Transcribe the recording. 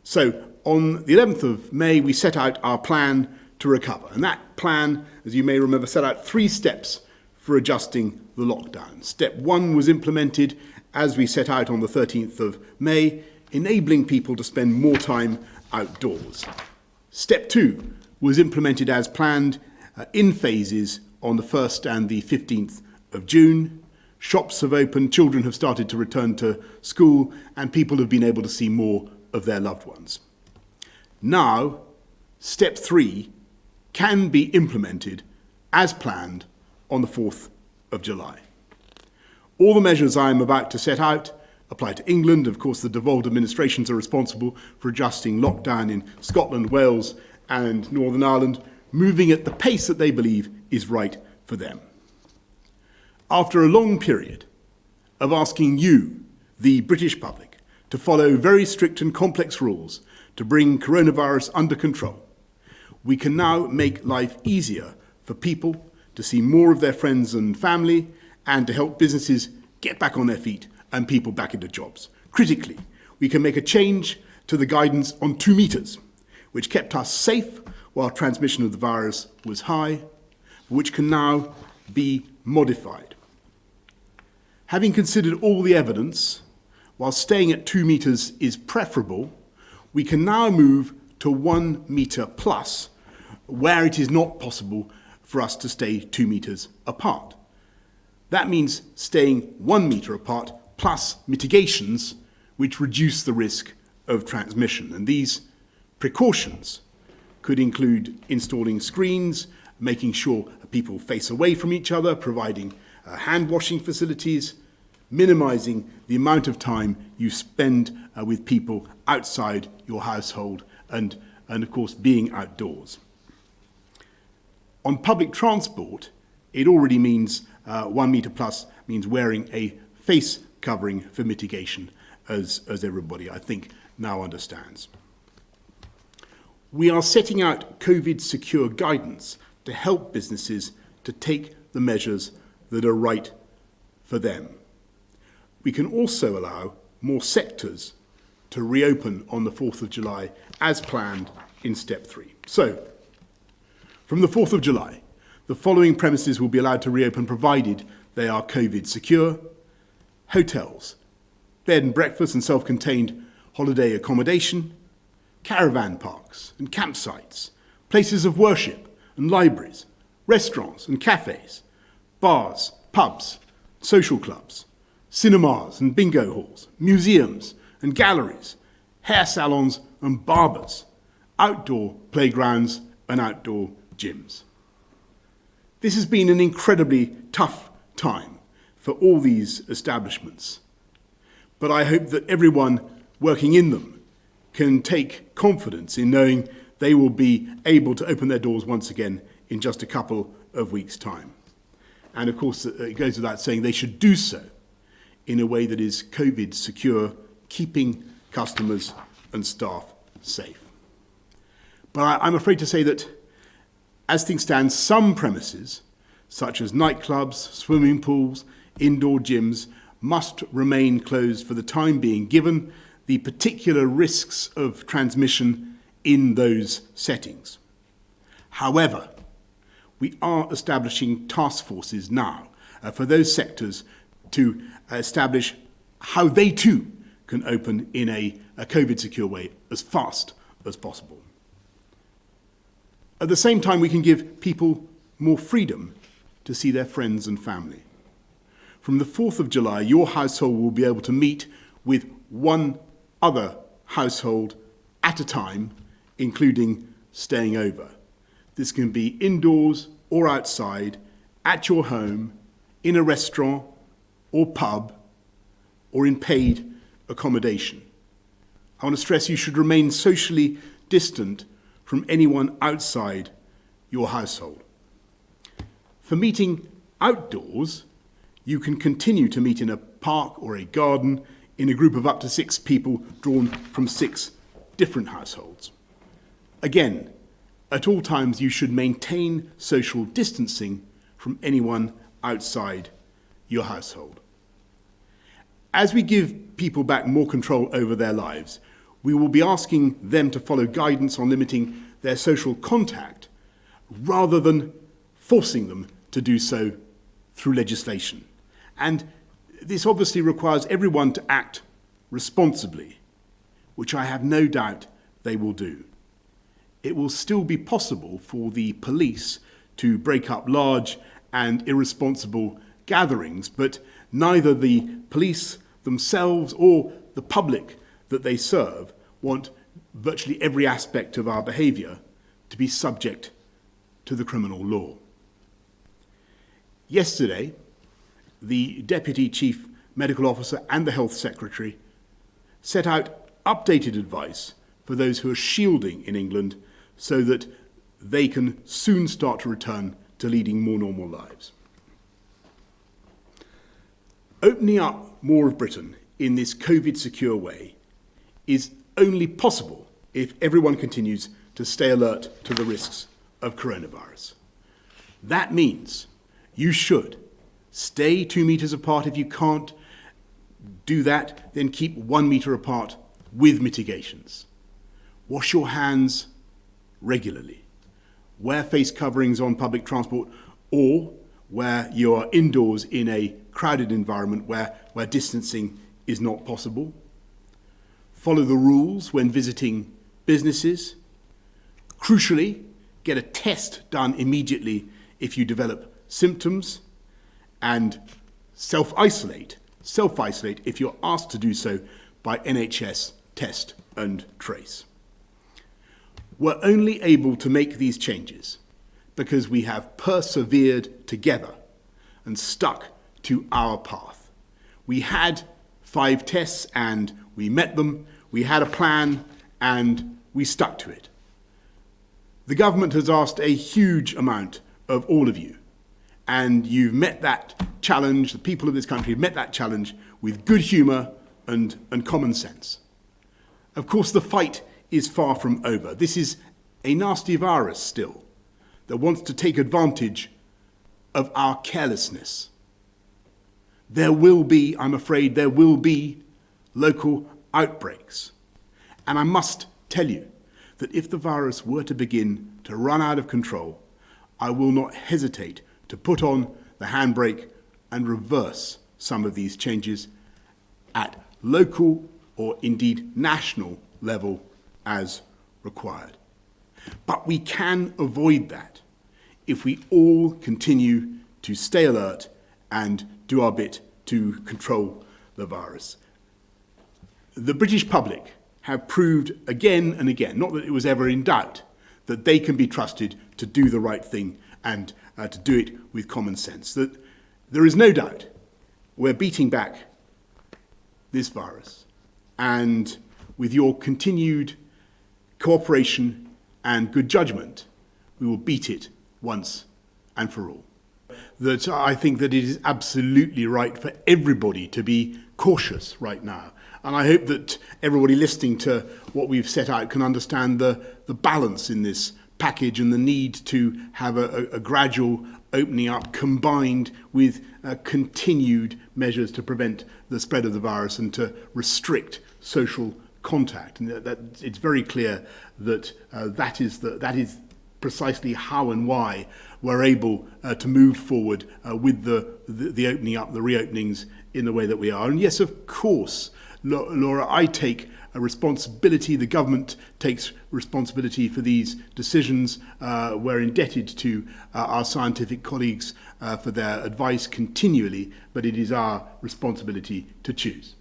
So on the 11th of May, we set out our plan to recover. And that plan, as you may remember, set out 3 steps for adjusting the lockdown. Step 1 was implemented as we set out on the 13th of May, enabling people to spend more time outdoors. Step 2 was implemented as planned in phases on the 1st and the 15th of June. Shops have opened, children have started to return to school, and people have been able to see more of their loved ones. Now, step 3 can be implemented as planned on the 4th of July. All the measures I am about to set out apply to England. Of course, the devolved administrations are responsible for adjusting lockdown in Scotland, Wales, and Northern Ireland, moving at the pace that they believe is right for them. After a long period of asking you, the British public, to follow very strict and complex rules to bring coronavirus under control, we can now make life easier for people to see more of their friends and family and to help businesses get back on their feet and people back into jobs. Critically, we can make a change to the guidance on 2 meters, which kept us safe while transmission of the virus was high, which can now be modified. Having considered all the evidence, while staying at 2 meters is preferable, we can now move to 1 meter plus, where it is not possible for us to stay 2 meters apart. That means staying 1 meter apart plus mitigations which reduce the risk of transmission. And these precautions could include installing screens, making sure people face away from each other, providing hand washing facilities, minimizing the amount of time you spend with people outside your household, and of course being outdoors. On public transport, it already means 1 meter plus means wearing a face covering for mitigation, as everybody, I think, now understands. We are setting out COVID-secure guidance to help businesses to take the measures that are right for them. We can also allow more sectors to reopen on the 4th of July as planned in step 3. So, from the 4th of July, the following premises will be allowed to reopen provided they are COVID secure: hotels, bed and breakfast and self-contained holiday accommodation, caravan parks and campsites, places of worship and libraries, restaurants and cafes, bars, pubs, social clubs, cinemas and bingo halls, museums and galleries, hair salons and barbers, outdoor playgrounds and outdoor gyms. This has been an incredibly tough time for all these establishments, but I hope that everyone working in them can take confidence in knowing they will be able to open their doors once again in just a couple of weeks' time. And of course, it goes without saying they should do so in a way that is COVID secure, keeping customers and staff safe. But I'm afraid to say that as things stand, some premises, such as nightclubs, swimming pools, indoor gyms, must remain closed for the time being, given the particular risks of transmission in those settings. However, we are establishing task forces now for those sectors to establish how they too can open in a COVID-secure way as fast as possible. At the same time, we can give people more freedom to see their friends and family. From the 4th of July, your household will be able to meet with one other household at a time, including staying over. This can be indoors or outside, at your home, in a restaurant or pub, or in paid accommodation. I want to stress you should remain socially distant from anyone outside your household. For meeting outdoors, you can continue to meet in a park or a garden in a group of up to 6 people drawn from 6 different households. Again, at all times you should maintain social distancing from anyone outside your household. As we give people back more control over their lives, We will be asking them to follow guidance on limiting their social contact rather than forcing them to do so through legislation. And this obviously requires everyone to act responsibly, which I have no doubt they will do. It will still be possible for the police to break up large and irresponsible gatherings, but neither the police themselves or the public that they serve want virtually every aspect of our behaviour to be subject to the criminal law. Yesterday, the Deputy Chief Medical Officer and the Health Secretary set out updated advice for those who are shielding in England so that they can soon start to return to leading more normal lives. Opening up more of Britain in this COVID-secure way is only possible if everyone continues to stay alert to the risks of coronavirus. That means you should stay 2 meters apart. If you can't do that, then keep 1 meter apart with mitigations. Wash your hands regularly. Wear face coverings on public transport or where you are indoors in a crowded environment where distancing is not possible. Follow the rules when visiting businesses. Crucially, get a test done immediately if you develop symptoms, and self-isolate if you're asked to do so by NHS Test and Trace. We're only able to make these changes because we have persevered together and stuck to our path. We had 5 tests and we met them. We had a plan and we stuck to it. The government has asked a huge amount of all of you, and you've met that challenge. The people of this country have met that challenge with good humour and common sense. Of course, the fight is far from over. This is a nasty virus still that wants to take advantage of our carelessness. There will be, I'm afraid, local outbreaks. And I must tell you that if the virus were to begin to run out of control, I will not hesitate to put on the handbrake and reverse some of these changes at local or indeed national level as required. But we can avoid that if we all continue to stay alert and do our bit to control the virus. The British public have proved again and again, not that it was ever in doubt, that they can be trusted to do the right thing and to do it with common sense. That there is no doubt we're beating back this virus, and with your continued cooperation and good judgment, we will beat it once and for all. That I think that it is absolutely right for everybody to be cautious right now. And I hope that everybody listening to what we've set out can understand the balance in this package and the need to have a gradual opening up combined with continued measures to prevent the spread of the virus and to restrict social contact. And that it's very clear that that is precisely how and why we're able to move forward with the opening up, the reopenings in the way that we are. And yes, of course, Laura, I take a responsibility, the government takes responsibility for these decisions. We're indebted to our scientific colleagues for their advice continually, but it is our responsibility to choose.